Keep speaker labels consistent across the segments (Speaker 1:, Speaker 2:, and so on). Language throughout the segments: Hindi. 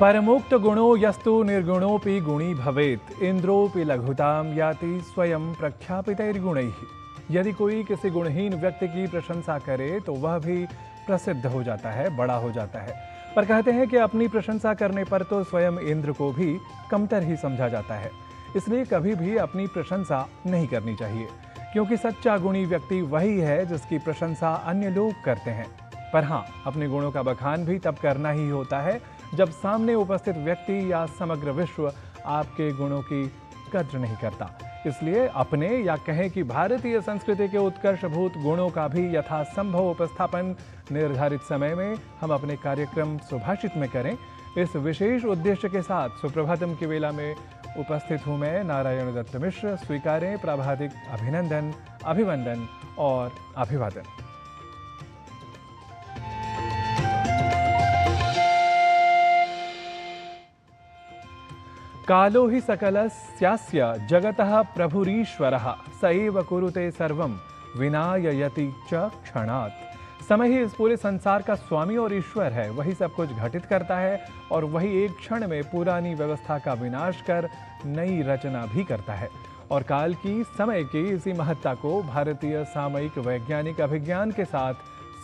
Speaker 1: परमोक्त गुणो यस्तु निर्गुणोपि गुणी भवेत् इंद्रोपि लघुताम याति स्वयं प्रख्यापितैर्गुणैः। यदि कोई किसी गुणहीन व्यक्ति की प्रशंसा करे तो वह भी प्रसिद्ध हो जाता है, बड़ा हो जाता है। पर कहते हैं कि अपनी प्रशंसा करने पर तो स्वयं इंद्र को भी कमतर ही समझा जाता है। इसलिए कभी भी अपनी प्रशंसा नहीं करनी चाहिए, क्योंकि सच्चा गुणी व्यक्ति वही है जिसकी प्रशंसा अन्य लोग करते हैं। पर हाँ, अपने गुणों का बखान भी तब करना ही होता है जब सामने उपस्थित व्यक्ति या समग्र विश्व आपके गुणों की कद्र नहीं करता। इसलिए अपने या कहें कि भारतीय संस्कृति के उत्कर्षभूत गुणों का भी यथासंभव उपस्थापन निर्धारित समय में हम अपने कार्यक्रम सुभाषित में करें। इस विशेष उद्देश्य के साथ सुप्रभातम की वेला में उपस्थित हूं मैं, नारायण दत्त मिश्र। स्वीकारें प्राभातिक अभिनंदन, अभिवंदन और अभिवादन। कालो हि सकलस्यास्य जगतः प्रभुरीश्वरः स एव कुरुते सर्वं विनाययति च क्षणात्। समय ही इस पूरे संसार का स्वामी और ईश्वर है। वही सब कुछ घटित करता है और वही एक क्षण में पुरानी व्यवस्था का विनाश कर नई रचना भी करता है। और काल की, समय की इसी महत्ता को भारतीय सामयिक वैज्ञानिक अभिज्ञान के साथ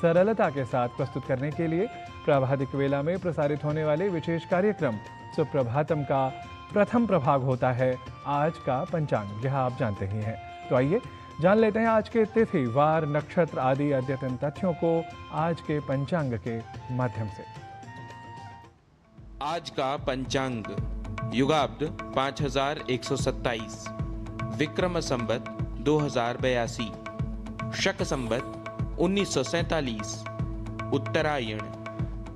Speaker 1: सरलता के साथ प्रस्तुत करने के लिए प्राभातिक वेला में प्रसारित होने वाले विशेष कार्यक्रम सुप्रभातम का प्रथम प्रभाग होता है आज का पंचांग। यह आप जानते ही हैं। तो आइए जान लेते हैं आज के तिथि, वार, नक्षत्र आदि अद्यतन तथ्यों को आज के पंचांग के माध्यम से।
Speaker 2: आज का पंचांग युगाब्द 5127, विक्रम संवत 2082, शक संवत 1947, उत्तरायण,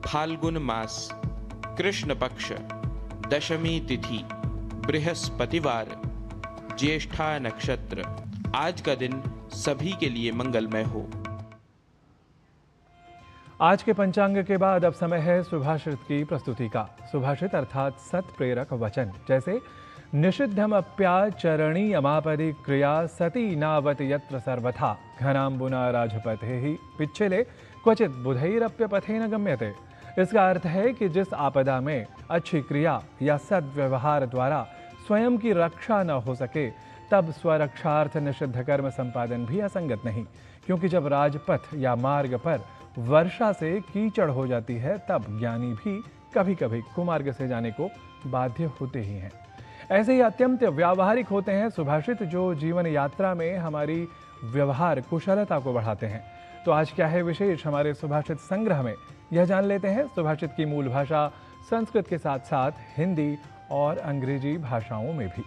Speaker 2: फाल्गुन मास, कृष्ण पक्ष, दशमी तिथि, बृहस्पतिवार, ज्येष्ठा नक्षत्र। आज का दिन सभी के लिए मंगलमय हो।
Speaker 1: आज के पंचांग के बाद अब समय है सुभाषित की प्रस्तुति का। सुभाषित अर्थात सत प्रेरक वचन, जैसे निषिद्धमप्याचरणी अमापदि क्रिया सती नावत यत्र सर्वथा घनाम्बुना राजपथे ही पिच्छले क्वचित बुधैरप्यपथेन गम्यते। इसका अर्थ है कि जिस आपदा में अच्छी क्रिया या सद्व्यवहार द्वारा स्वयं की रक्षा न हो सके, तब स्वरक्षार्थ निषिद्ध कर्म संपादन भी असंगत नहीं, क्योंकि जब राजपथ या मार्ग पर वर्षा से कीचड़ हो जाती है, तब ज्ञानी भी कभी कभी कुमार्ग से जाने को बाध्य होते ही हैं। ऐसे ही अत्यंत व्यावहारिक होते हैं सुभाषित, जो जीवन यात्रा में हमारी व्यवहार कुशलता को बढ़ाते हैं। तो आज क्या है विशेष हमारे सुभाषित संग्रह में, यह जान लेते हैं। सुभाषित की मूल भाषा संस्कृत के साथ साथ हिंदी और अंग्रेजी भाषाओं में भी।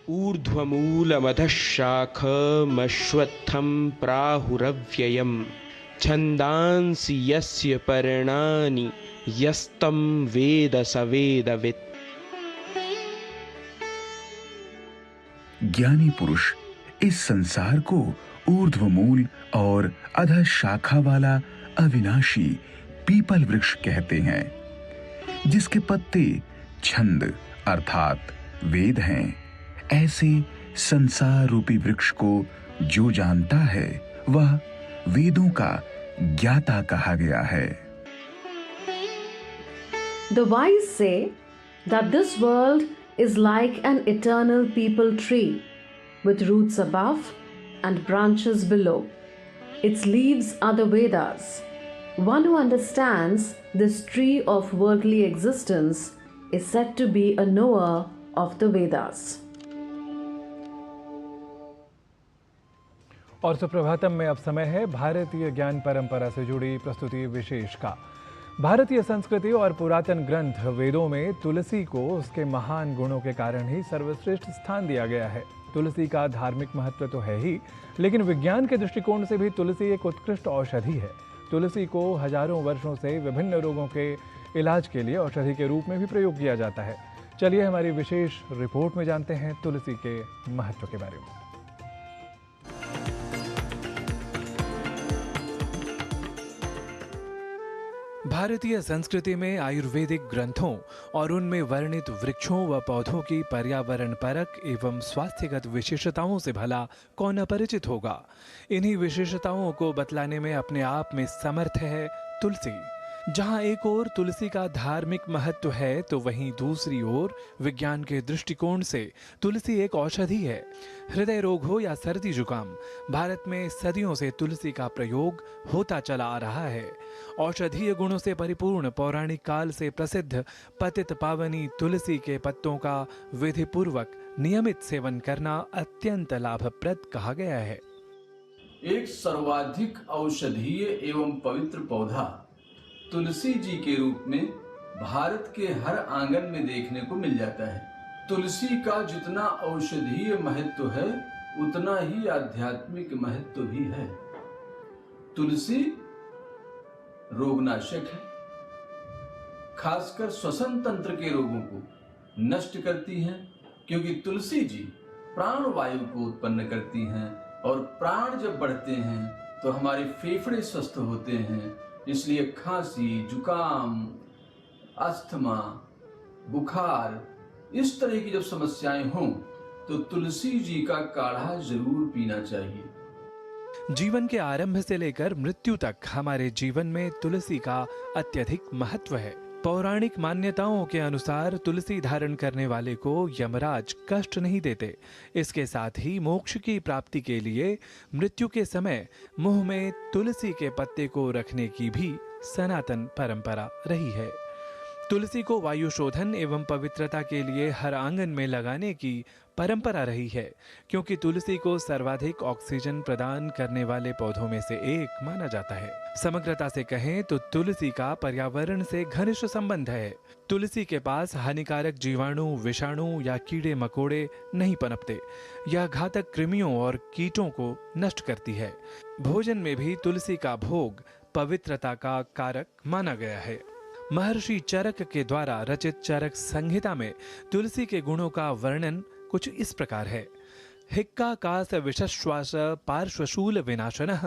Speaker 2: ऊर्ध्वमूलमधः शाखमश्वत्थं प्राहुरव्ययम् छन्दांसि यस्य पर्णानि यस्तं वेद स वेदवित्।
Speaker 3: ज्ञानी पुरुष इस संसार को ऊर्ध्वमूल और अधः शाखा वाला अविनाशी पीपल वृक्ष कहते हैं, जिसके पत्ते छंद अर्थात वेद हैं। ऐसे संसार रूपी वृक्ष को जो जानता है वह वेदों का ज्ञाता कहा गया है।
Speaker 4: The wise say that this world is like an eternal peepal tree with roots above and branches below. Its leaves are the Vedas. One who understands this tree of worldly existence is said to be a knower of the Vedas.
Speaker 1: और सुप्रभातम में अब समय है भारतीय ज्ञान परंपरा से जुड़ी प्रस्तुति विशेष का। भारतीय संस्कृति और पुरातन ग्रंथ वेदों में तुलसी को उसके महान गुणों के कारण ही सर्वश्रेष्ठ स्थान दिया गया है। तुलसी का धार्मिक महत्व तो है ही, लेकिन विज्ञान के दृष्टिकोण से भी तुलसी एक उत्कृष्ट औषधि है। तुलसी को हजारों वर्षों से विभिन्न रोगों के इलाज के लिए औषधि के रूप में भी प्रयोग किया जाता है। चलिए हमारी विशेष रिपोर्ट में जानते हैं तुलसी के महत्व के बारे में। भारतीय संस्कृति में आयुर्वेदिक ग्रंथों और उनमें वर्णित वृक्षों व पौधों की पर्यावरण परक एवं स्वास्थ्यगत विशेषताओं से भला कौन अपरिचित होगा। इन्हीं विशेषताओं को बतलाने में अपने आप में समर्थ है तुलसी। जहां एक ओर तुलसी का धार्मिक महत्व है तो वहीं दूसरी ओर विज्ञान के दृष्टिकोण से तुलसी एक औषधि है। हृदय रोग हो या सर्दी जुकाम, भारत में सदियों से तुलसी का प्रयोग होता चला आ रहा है। औषधीय गुणों से परिपूर्ण पौराणिक काल से प्रसिद्ध पतित पावनी तुलसी के पत्तों का विधि पूर्वक नियमित सेवन करना अत्यंत लाभप्रद कहा गया है।
Speaker 5: एक सर्वाधिक औषधीय एवं पवित्र पौधा तुलसी जी के रूप में भारत के हर आंगन में देखने को मिल जाता है। तुलसी का जितना औषधीय महत्व है उतना ही आध्यात्मिक महत्व भी है। तुलसी रोगनाशक है, खासकर श्वसन तंत्र के रोगों को नष्ट करती है, क्योंकि तुलसी जी प्राण वायु को उत्पन्न करती हैं और प्राण जब बढ़ते हैं तो हमारे फेफड़े स्वस्थ होते हैं। इसलिए खांसी, जुकाम, अस्थमा, बुखार, इस तरह की जब समस्याएं हों तो तुलसी जी का काढ़ा जरूर पीना चाहिए।
Speaker 1: जीवन के आरंभ से लेकर मृत्यु तक हमारे जीवन में तुलसी का अत्यधिक महत्व है। पौराणिक मान्यताओं के अनुसार तुलसी धारण करने वाले को यमराज कष्ट नहीं देते। इसके साथ ही मोक्ष की प्राप्ति के लिए मृत्यु के समय मुंह में तुलसी के पत्ते को रखने की भी सनातन परंपरा रही है। तुलसी को वायु शोधन एवं पवित्रता के लिए हर आंगन में लगाने की परंपरा रही है, क्योंकि तुलसी को सर्वाधिक ऑक्सीजन प्रदान करने वाले पौधों में से एक माना जाता है। समग्रता से कहें तो तुलसी का पर्यावरण से घनिष्ठ संबंध है। तुलसी के पास हानिकारक जीवाणु, विषाणु या कीड़े मकोड़े नहीं पनपते। यह घातक कृमियों और कीटों को नष्ट करती है। भोजन में भी तुलसी का भोग पवित्रता का कारक माना गया है। महर्षि चरक के द्वारा रचित चरक संहिता में तुलसी के गुणों का वर्णन कुछ इस प्रकार है। हिक्का कास विषश्वास पार्श्वशूल विनाशनः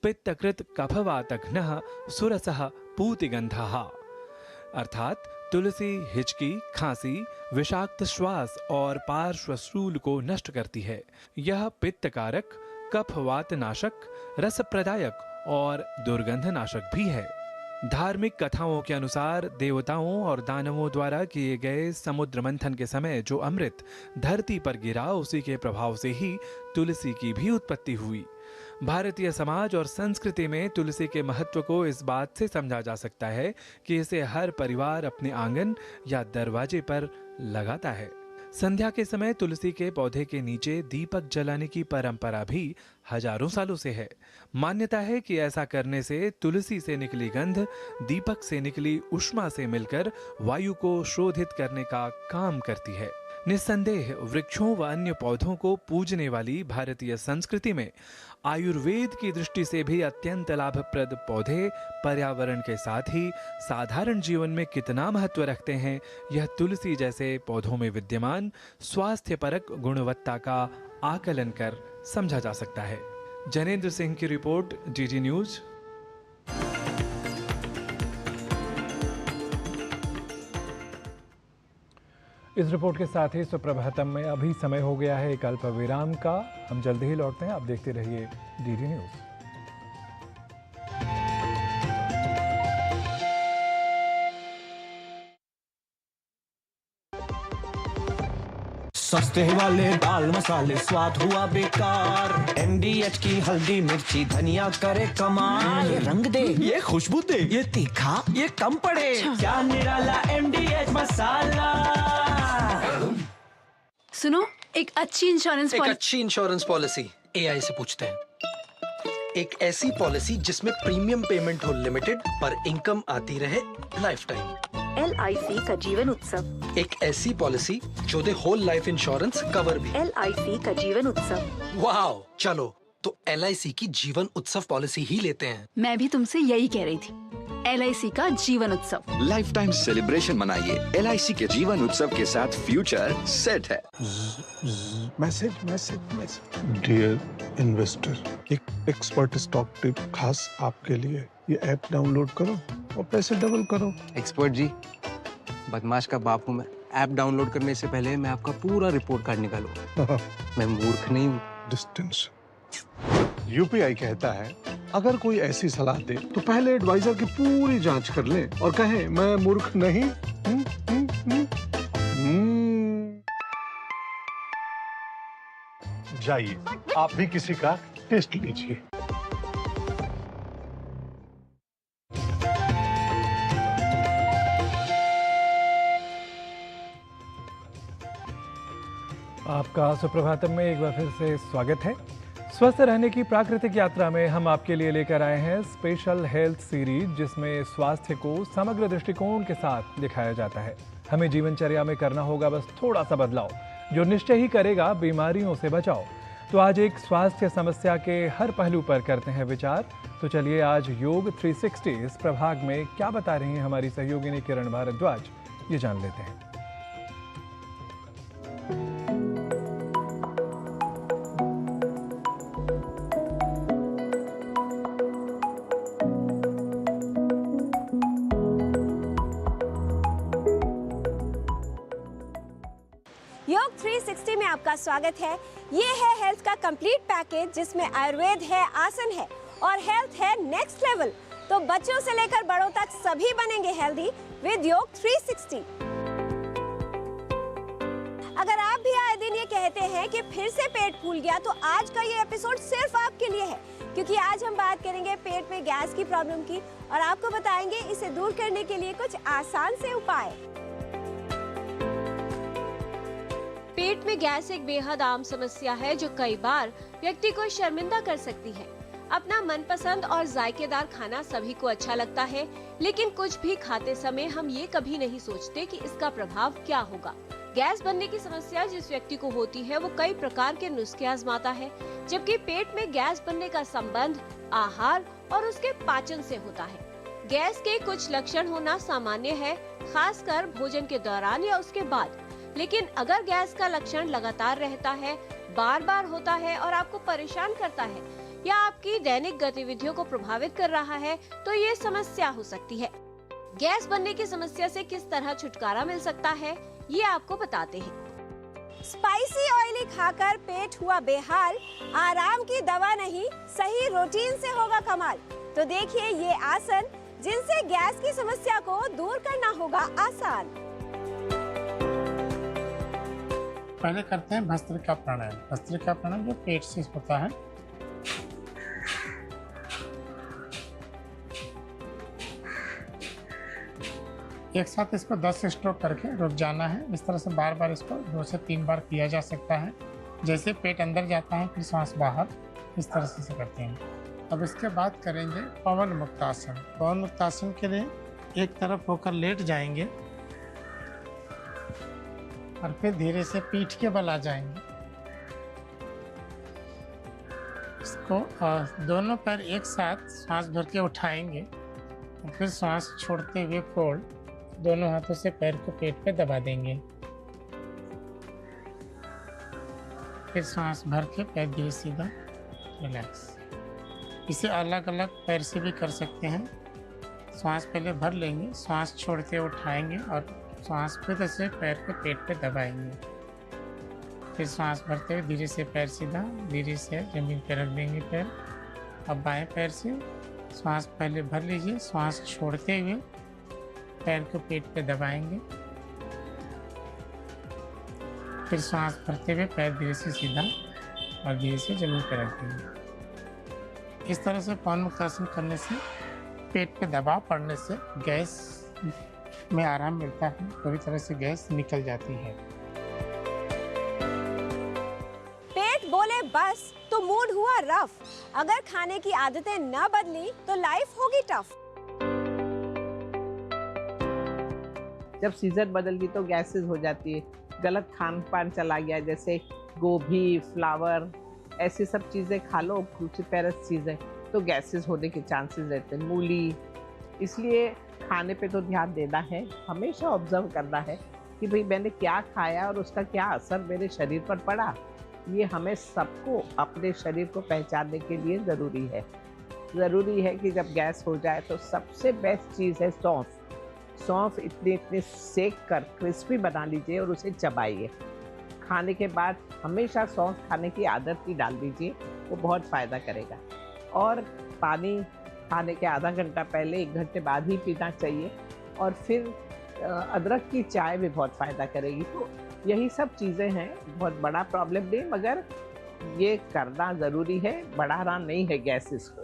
Speaker 1: पित्तकृत कफवातघ्नः सुरसः पूतिगंधः। अर्थात तुलसी हिचकी, खांसी, विषाक्त श्वास और पार्श्वशूल को नष्ट करती है। यह पित्तकारक, कफवात नाशक, रस प्रदायक और दुर्गंध नाशक भी है। धार्मिक कथाओं के अनुसार देवताओं और दानवों द्वारा किए गए समुद्र मंथन के समय जो अमृत धरती पर गिरा, उसी के प्रभाव से ही तुलसी की भी उत्पत्ति हुई। भारतीय समाज और संस्कृति में तुलसी के महत्व को इस बात से समझा जा सकता है कि इसे हर परिवार अपने आंगन या दरवाजे पर लगाता है। संध्या के समय तुलसी के पौधे के नीचे दीपक जलाने की परंपरा भी हजारों सालों से है। मान्यता है कि ऐसा करने से तुलसी से निकली गंध दीपक से निकली उष्मा से मिलकर वायु को शोधित करने का काम करती है। निस्संदेह वृक्षों व अन्य पौधों को पूजने वाली भारतीय संस्कृति में आयुर्वेद की दृष्टि से भी अत्यंत लाभप्रद पौधे पर्यावरण के साथ ही साधारण जीवन में कितना महत्व रखते हैं, यह तुलसी जैसे पौधों में विद्यमान स्वास्थ्यपरक गुणवत्ता का आकलन कर समझा जा सकता है। जनेंद्र सिंह की रिपोर्ट, डीडी न्यूज। इस रिपोर्ट के साथ ही सुप्रभातम में अभी समय हो गया है एक अल्प विराम का। हम जल्दी ही लौटते हैं, आप देखते रहिए डीडी न्यूज।
Speaker 6: सस्ते वाले दाल मसाले स्वाद हुआ बेकार। MDH की हल्दी मिर्ची धनिया करे कमाल। ये रंग दे, ये खुशबू दे, ये तीखा, ये कम पड़े। क्या निराला MDH मसाला।
Speaker 7: सुनो, एक अच्छी इंश्योरेंस
Speaker 8: पॉलिसी AI से पूछते हैं। एक ऐसी पॉलिसी जिसमें प्रीमियम पेमेंट हो लिमिटेड पर इनकम आती रहे लाइफ टाइम।
Speaker 9: LIC का जीवन उत्सव।
Speaker 8: एक ऐसी पॉलिसी जो दे होल लाइफ इंश्योरेंस कवर भी।
Speaker 9: LIC का जीवन उत्सव।
Speaker 8: वाह, चलो तो LIC की जीवन उत्सव पॉलिसी ही लेते हैं।
Speaker 7: मैं भी तुमसे यही कह रही थी, LIC का जीवन उत्सव।
Speaker 10: लाइफ टाइम सेलिब्रेशन मनाइए LIC के जीवन उत्सव के साथ, फ्यूचर सेट है।
Speaker 11: मैसेज डियर इन्वेस्टर, एक एक्सपर्ट स्टॉक टिप खास आपके लिए। ये ऐप डाउनलोड करो और पैसे डबल करो।
Speaker 12: एक्सपर्ट जी, बदमाश का बाप हूँ मैं। ऐप डाउनलोड करने से पहले मैं आपका पूरा रिपोर्ट कार्ड निकालूंगा। मैं मूर्ख नहीं हूँ।
Speaker 11: डिस्टेंस UPI कहता है अगर कोई ऐसी सलाह दे तो पहले एडवाइजर की पूरी जांच कर ले और कहे मैं मूर्ख नहीं। जाइए, आप भी किसी का टेस्ट लीजिए।
Speaker 1: आपका सुप्रभातम में एक बार फिर से स्वागत है। स्वस्थ रहने की प्राकृतिक यात्रा में हम आपके लिए लेकर आए हैं स्पेशल हेल्थ सीरीज, जिसमें स्वास्थ्य को समग्र दृष्टिकोण के साथ दिखाया जाता है। हमें जीवनचर्या में करना होगा बस थोड़ा सा बदलाव, जो निश्चय ही करेगा बीमारियों से बचाव। तो आज एक स्वास्थ्य समस्या के हर पहलू पर करते हैं विचार। तो चलिए आज योग 360 इस प्रभाग में क्या बता रही हैं हमारी सहयोगिनी किरण भारद्वाज, ये जान लेते हैं।
Speaker 13: योग 360 में आपका स्वागत है। ये है हेल्थ का कंप्लीट पैकेज, जिसमें आयुर्वेद है, आसन है और हेल्थ है नेक्स्ट लेवल। तो बच्चों से लेकर बड़ों तक सभी बनेंगे हेल्दी विद योग 360। अगर आप भी आए दिन ये कहते हैं कि फिर से पेट फूल गया, तो आज का ये एपिसोड सिर्फ आपके लिए है, क्योंकि आज हम बात करेंगे पेट में गैस की प्रॉब्लम की और आपको बताएंगे इसे दूर करने के लिए कुछ आसान से उपाय। पेट में गैस एक बेहद आम समस्या है जो कई बार व्यक्ति को शर्मिंदा कर सकती है। अपना मनपसंद और जायकेदार खाना सभी को अच्छा लगता है, लेकिन कुछ भी खाते समय हम ये कभी नहीं सोचते कि इसका प्रभाव क्या होगा। गैस बनने की समस्या जिस व्यक्ति को होती है वो कई प्रकार के नुस्खे आजमाता है, जबकि पेट में गैस बनने का संबंध आहार और उसके पाचन से होता है। गैस के कुछ लक्षण होना सामान्य है, खासकर भोजन के दौरान या उसके बाद। लेकिन अगर गैस का लक्षण लगातार रहता है, बार बार होता है और आपको परेशान करता है या आपकी दैनिक गतिविधियों को प्रभावित कर रहा है, तो ये समस्या हो सकती है। गैस बनने की समस्या से किस तरह छुटकारा मिल सकता है, ये आपको बताते हैं। स्पाइसी ऑयली खाकर पेट हुआ बेहाल, आराम की दवा नहीं, सही रूटीन से होगा कमाल। तो देखिए ये आसन, जिनसे गैस की समस्या को दूर करना होगा आसान।
Speaker 14: पहले करते हैं भस्त्रिका प्राणायाम। भस्त्रिका प्राणायाम जो पेट से होता है। एक साथ इसको 10 स्ट्रोक करके रुक जाना है। इस तरह से बार बार इसको 2 से 3 बार किया जा सकता है। जैसे पेट अंदर जाता है फिर सांस बाहर, इस तरह से करते हैं। अब इसके बाद करेंगे पवन मुक्तासन। पवन मुक्तासन के लिए एक तरफ होकर लेट जाएंगे और फिर धीरे से पीठ के बल आ जाएंगे। इसको दोनों पैर एक साथ सांस भर के उठाएंगे और फिर सांस छोड़ते हुए फोल्ड, दोनों हाथों से पैर को पेट पे दबा देंगे। फिर सांस भर के पैर धीरे सीधा रिलैक्स। इसे अलग अलग पैर से भी कर सकते हैं। सांस पहले भर लेंगे, सांस छोड़ते उठाएंगे और सांस फिर से पैर को पेट पे दबाएंगे। फिर सांस भरते हुए धीरे से पैर सीधा, धीरे से जमीन पे रख देंगे पैर। अब बाएं पैर से सांस पहले भर लीजिए, सांस छोड़ते हुए पैर को पेट पे दबाएंगे। फिर सांस भरते हुए पैर धीरे से सीधा और धीरे से जमीन पे रख देंगे। इस तरह से पवन मुक्तासन करने से पेट पे दबाव पड़ने से गैस में आराम मिलता है, पूरी तरह से गैस निकल जाती है।
Speaker 13: पेट बोले बस तो मूड हुआ रफ। अगर खाने की आदतें न बदली तो लाइफ होगी टफ।
Speaker 15: जब सीजन बदल गई तो गैसेस हो जाती है। गलत खान पान चला गया, जैसे गोभी, फ्लावर, ऐसी सब चीज़ें खा लो, क्रूसीफेरस चीज़ें, तो गैसेस होने के चांसेस रहते हैं। मूली, इसलिए खाने पे तो ध्यान देना है, हमेशा ऑब्जर्व करना है कि भाई मैंने क्या खाया और उसका क्या असर मेरे शरीर पर पड़ा। ये हमें सबको अपने शरीर को पहचानने के लिए ज़रूरी है। ज़रूरी है कि जब गैस हो जाए तो सबसे बेस्ट चीज़ है सौंफ। सौंफ इतने सेक कर क्रिस्पी बना लीजिए और उसे चबाइए। खाने के बाद हमेशा सौंफ खाने की आदत ही डाल दीजिए, वो बहुत फ़ायदा करेगा। और पानी खाने के आधा घंटा पहले 1 घंटे बाद ही पीना चाहिए। और फिर अदरक की चाय भी बहुत फ़ायदा करेगी। तो यही सब चीज़ें हैं, बहुत बड़ा प्रॉब्लम नहीं, मगर ये करना ज़रूरी है, बढ़ाना नहीं है गैसेस को।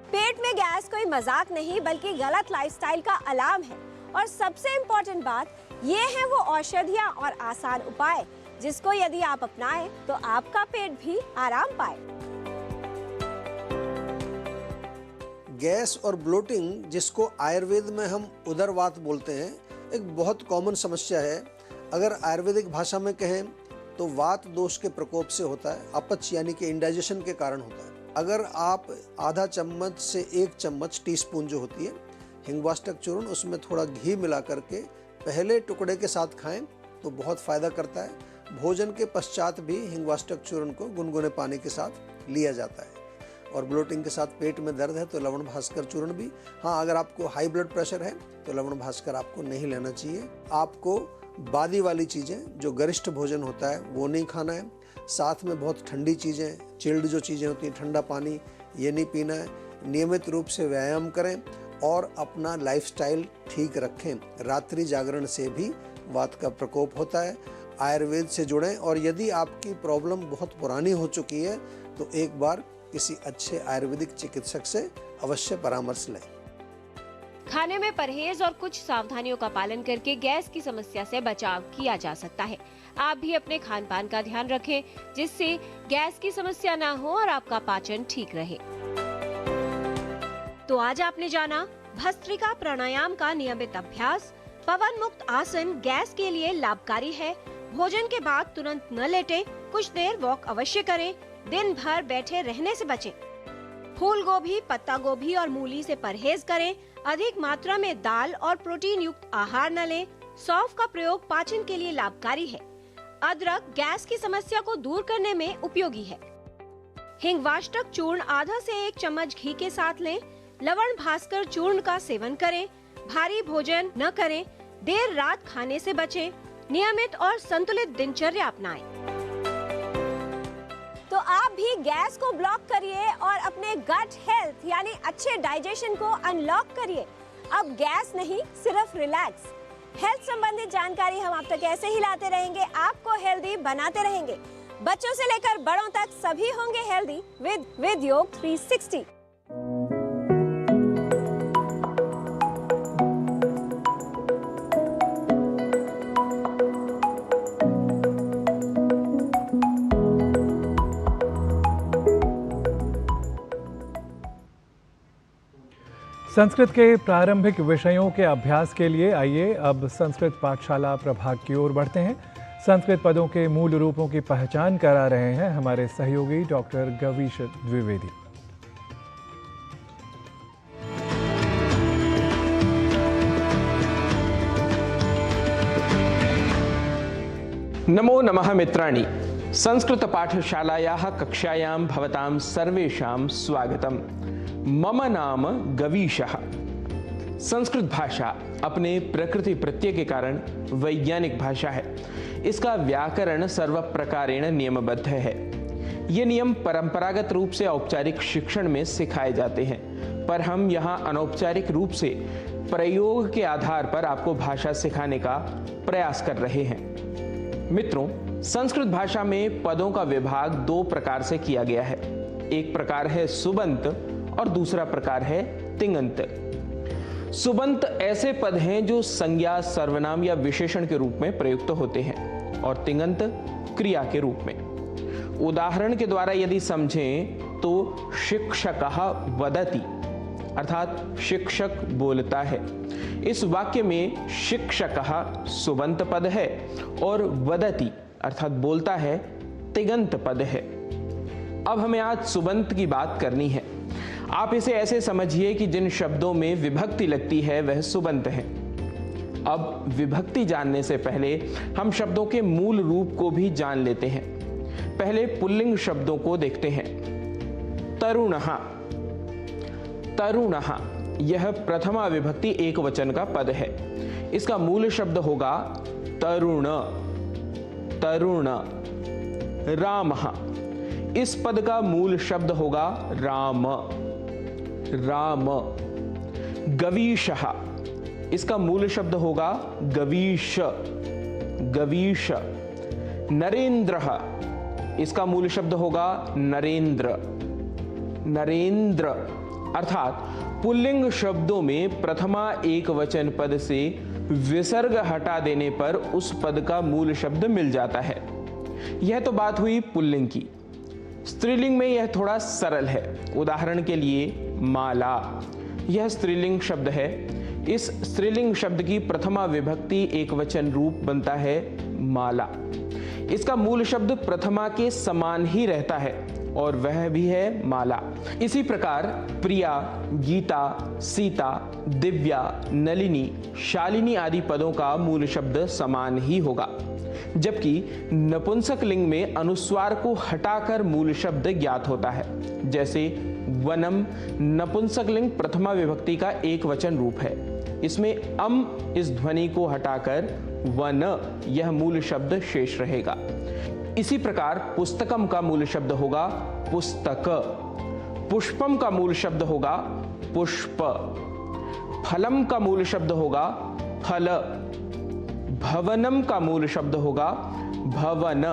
Speaker 13: पेट में गैस कोई मजाक नहीं बल्कि गलत लाइफस्टाइल का अलार्म है। और सबसे इम्पोर्टेंट बात ये है वो औषधियाँ और आसान उपाय जिसको यदि आप अपनाएं तो आपका पेट भी आराम पाए।
Speaker 16: गैस और ब्लोटिंग, जिसको आयुर्वेद में हम उदरवात बोलते हैं, एक बहुत कॉमन समस्या है। अगर आयुर्वेदिक भाषा में कहें तो वात दोष के प्रकोप से होता है, अपच यानी कि इंडाइजेशन के कारण होता है। अगर आप आधा चम्मच से 1 चम्मच टीस्पून जो होती है हिंगवाष्टक चूर्ण, उसमें थोड़ा घी मिला करके पहले टुकड़े के साथ खाएं तो बहुत फ़ायदा करता है। भोजन के पश्चात भी हिंगवाष्टक चूर्ण को गुनगुने पानी के साथ लिया जाता है। और ब्लोटिंग के साथ पेट में दर्द है तो लवण भास्कर चूर्ण भी। हाँ, अगर आपको हाई ब्लड प्रेशर है तो लवण भास्कर आपको नहीं लेना चाहिए। आपको बादी वाली चीज़ें, जो गरिष्ठ भोजन होता है, वो नहीं खाना है। साथ में बहुत ठंडी चीज़ें, चिल्ड जो चीज़ें होती हैं, ठंडा पानी, ये नहीं पीना है। नियमित रूप से व्यायाम करें और अपना लाइफस्टाइल ठीक रखें। रात्रि जागरण से भी वात का प्रकोप होता है। आयुर्वेद से जुड़ें और यदि आपकी प्रॉब्लम बहुत पुरानी हो चुकी है तो एक बार किसी अच्छे आयुर्वेदिक चिकित्सक से अवश्य परामर्श लें।
Speaker 13: खाने में परहेज और कुछ सावधानियों का पालन करके गैस की समस्या से बचाव किया जा सकता है। आप भी अपने खान पान का ध्यान रखें जिससे गैस की समस्या ना हो और आपका पाचन ठीक रहे। तो आज आपने जाना भस्त्रिका प्राणायाम का नियमित अभ्यास। पवन मुक्त आसन गैस के लिए लाभकारी है। भोजन के बाद तुरंत न लेटें, कुछ देर वॉक अवश्य करें। दिन भर बैठे रहने से बचें। फूल गोभी, पत्ता गोभी और मूली से परहेज करें। अधिक मात्रा में दाल और प्रोटीन युक्त आहार न लें। सौंफ का प्रयोग पाचन के लिए लाभकारी है। अदरक गैस की समस्या को दूर करने में उपयोगी है। हिंगवाष्टक चूर्ण आधा से 1 चम्मच घी के साथ लें। लवण भास्कर चूर्ण का सेवन करें। भारी भोजन न करें। देर रात खाने से बचें। नियमित और संतुलित दिनचर्या अपनाएं। तो आप भी गैस को ब्लॉक करिए और अपने गट हेल्थ यानी अच्छे डाइजेशन को अनलॉक करिए। अब गैस नहीं, सिर्फ रिलैक्स। हेल्थ संबंधित जानकारी हम आप तक ऐसे ही लाते रहेंगे, आपको हेल्दी बनाते रहेंगे। बच्चों से लेकर बड़ों तक सभी होंगे हेल्दी विद योग 360।
Speaker 1: संस्कृत के प्रारंभिक विषयों के अभ्यास के लिए आइए अब संस्कृत पाठशाला प्रभाग की ओर बढ़ते हैं। संस्कृत पदों के मूल रूपों की पहचान करा रहे हैं हमारे सहयोगी डॉक्टर गवीश द्विवेदी।
Speaker 2: नमो नमः मित्राणि। संस्कृत पाठशालायाः कक्षायां भवतां सर्वेषां स्वागतम्। मम नाम गवीशः। संस्कृत भाषा अपने प्रकृति प्रत्यय के कारण वैज्ञानिक भाषा है। इसका व्याकरण सर्व प्रकारेण नियमबद्ध है। ये नियम परंपरागत रूप से औपचारिक शिक्षण में सिखाए जाते हैं, पर हम यहाँ अनौपचारिक रूप से प्रयोग के आधार पर आपको भाषा सिखाने का प्रयास कर रहे हैं। मित्रों, संस्कृत भाषा में पदों का विभाग 2 प्रकार से किया गया है। एक प्रकार है सुबंत और दूसरा प्रकार है तिङन्त। सुबंत ऐसे पद हैं जो संज्ञा, सर्वनाम या विशेषण के रूप में प्रयुक्त होते हैं और तिङन्त क्रिया के रूप में। उदाहरण के द्वारा यदि समझें तो शिक्षकः वदति अर्थात शिक्षक बोलता है। इस वाक्य में शिक्षकः सुबंत पद है और वदति अर्थात बोलता है तिङन्त पद है। अब हमें आज सुबंत की बात करनी है। आप इसे ऐसे समझिए कि जिन शब्दों में विभक्ति लगती है वह सुबंत है। अब विभक्ति जानने से पहले हम शब्दों के मूल रूप को भी जान लेते हैं। पहले पुल्लिंग शब्दों को देखते हैं। तरुणः, तरुणः यह प्रथमा विभक्ति एक वचन का पद है। इसका मूल शब्द होगा तरुण, तरुण। रामः, इस पद का मूल शब्द होगा राम। राम। गवीशः, इसका मूल शब्द होगा गवीश। गवीश। नरेंद्रः, इसका मूल शब्द होगा नरेंद्र। नरेंद्र। अर्थात पुल्लिंग शब्दों में प्रथमा एक वचन पद से विसर्ग हटा देने पर उस पद का मूल शब्द मिल जाता है। यह तो बात हुई पुल्लिंग की। स्त्रीलिंग में यह थोड़ा सरल है। उदाहरण के लिए माला, यह स्त्रीलिंग शब्द है। इस स्त्रीलिंग शब्द की प्रथमा विभक्ति एक वचन रूप बनता है माला। इसका मूल शब्द प्रथमा के समान ही रहता है और वह भी है माला। इसी प्रकार प्रिया, गीता, सीता, दिव्या, नलिनी, शालिनी आदि पदों का मूल शब्द समान ही होगा, जबकि नपुंसक लिंग में अनुस्वार को हटाकर मूल शब्द ज्ञात होता है। जैसे वनम नपुंसक लिंग प्रथमा विभक्ति का एक वचन रूप है। इसमें अम इस ध्वनि को हटाकर वन यह मूल शब्द शेष रहेगा। इसी प्रकार पुस्तकम का मूल शब्द होगा पुस्तक। पुष्पम का मूल शब्द होगा पुष्प। फलम का मूल शब्द होगा फल। भवनम का मूल शब्द होगा भवन।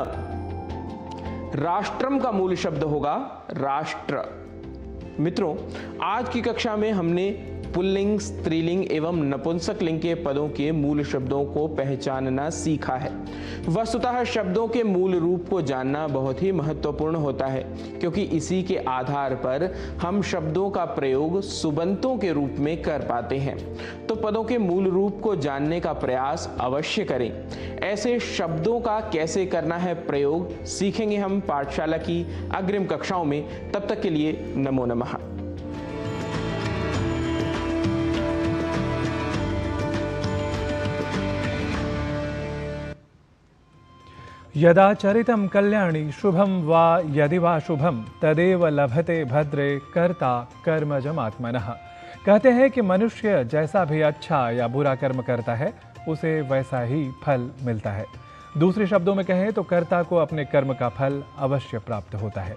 Speaker 2: राष्ट्रम का मूल शब्द होगा राष्ट्र। मित्रों, आज की कक्षा में हमने पुल्लिंग, स्त्रीलिंग एवं नपुंसक लिंग के पदों के मूल शब्दों को पहचानना सीखा है। वस्तुतः शब्दों के मूल रूप को जानना बहुत ही महत्वपूर्ण होता है, क्योंकि इसी के आधार पर हम शब्दों का प्रयोग सुबंतों के रूप में कर पाते हैं। तो पदों के मूल रूप को जानने का प्रयास अवश्य करें। ऐसे शब्दों का कैसे करना है प्रयोग सीखेंगे हम पाठशाला की अग्रिम कक्षाओं में। तब तक के लिए नमो नमः।
Speaker 1: यदा चरितं कल्याणी शुभम वा यदि वा शुभम तदेव लभते भद्रे कर्ता कर्मजमात्मनः। कहते हैं कि मनुष्य जैसा भी अच्छा या बुरा कर्म करता है उसे वैसा ही फल मिलता है। दूसरे शब्दों में कहें तो कर्ता को अपने कर्म का फल अवश्य प्राप्त होता है।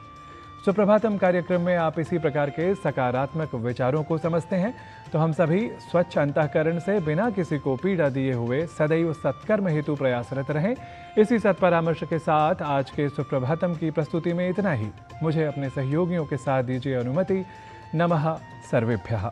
Speaker 1: सुप्रभातम कार्यक्रम में आप इसी प्रकार के सकारात्मक विचारों को समझते हैं, तो हम सभी स्वच्छ अंतःकरण से बिना किसी को पीड़ा दिए हुए सदैव सत्कर्म हेतु प्रयासरत रहें। इसी सत्परामर्श के साथ आज के सुप्रभातम की प्रस्तुति में इतना ही। मुझे अपने सहयोगियों के साथ दीजिए अनुमति। नमः सर्वेभ्यः।